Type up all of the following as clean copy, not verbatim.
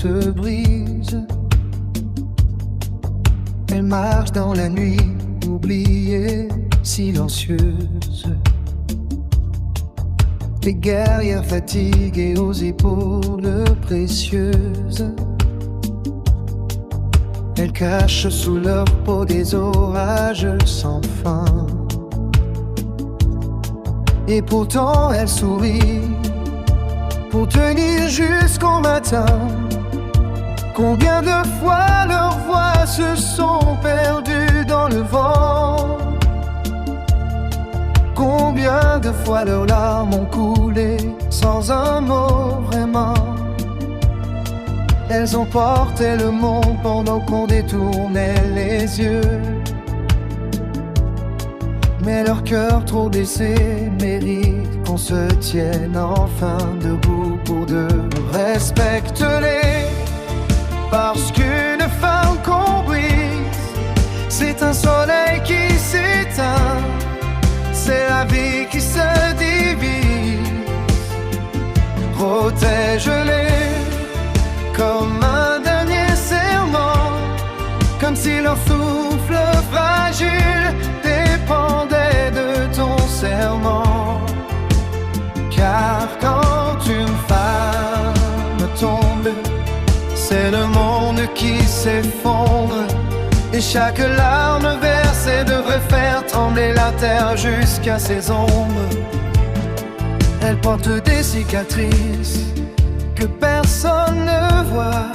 se brise. Elle marche dans la nuit, oubliée, silencieuse. Les guerrières fatiguées aux épaules précieuses. Elles cachent sous leur peau des orages sans fin. Et pourtant elles sourient pour tenir jusqu'au matin. Combien de fois leurs voix se sont perdues dans le vent? Combien de fois leurs larmes ont coulé sans un mot vraiment? Elles ont porté le monde pendant qu'on détournait les yeux. Mais leur cœur trop blessé mérite qu'on se tienne enfin debout pour deux. Respecte-les, parce qu'une femme qu'on brise, c'est un soleil qui s'éteint, c'est la vie qui se divise. Protège-les comme un dernier serment, comme si leur souffle fragile dépendait de ton serment. Car quand une femme tombe, c'est le monde qui s'effondre. Et chaque larme versée devrait faire trembler la terre jusqu'à ses ombres. Elle porte des cicatrices que personne ne voit,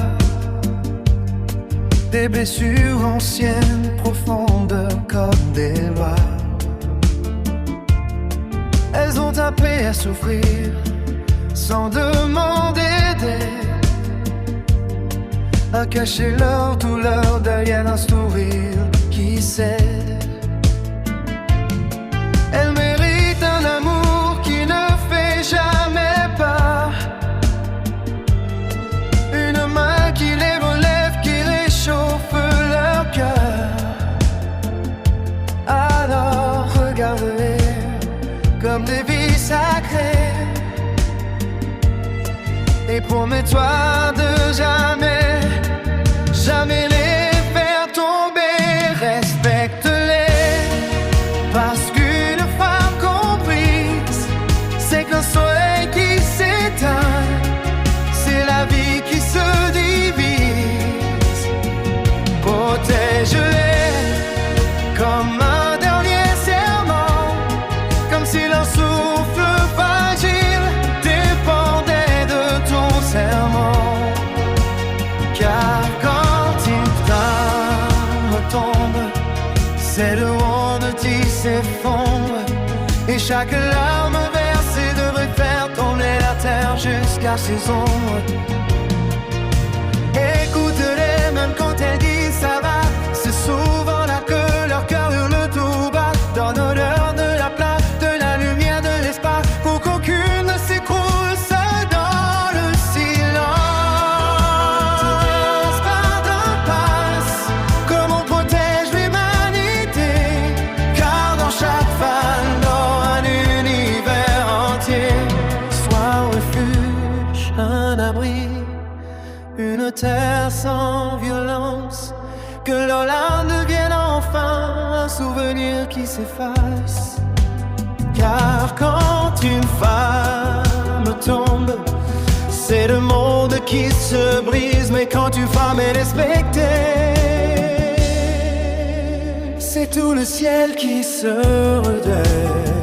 des blessures anciennes, profondes comme des lois. Elles ont appris à souffrir sans demander d'aide, à cacher leur douleur derrière un sourire qui cède. Elles méritent un amour qui ne fait jamais peur, une main qui les relève, qui réchauffe leur cœur. Alors regarde-les comme des vies sacrées et promets-toi de jamais, jamais les faire tomber. Respecte-les, parce qu'une femme comprise, c'est qu'un soleil qui s'éteint, c'est la vie qui se divise. Protège-les comme un dernier serment, comme si leur souffle fragile dépendait de ton serment. Car quand une flamme tombe, c'est le monde qui s'effondre. Et chaque larme versée devrait faire tomber la terre jusqu'à ses ombres. Écoute-les même quand elles disent ça va, c'est souvent là que leur cœur hurle tout bas. Donne-leur de la place, de la lumière, de l'espace, pour qu'aucune ne s'écroule seule dans le silence. Pardon passe, comme on protège l'humanité, car dans chaque femme, dans un univers entier, soit un refuge, un abri, une terre sans violence, que leurs larmes deviennent enfin un souvenir qui s'efface. Car quand une femme tombe, c'est le monde qui se brise. Mais quand une femme est respectée, c'est tout le ciel qui se redresse.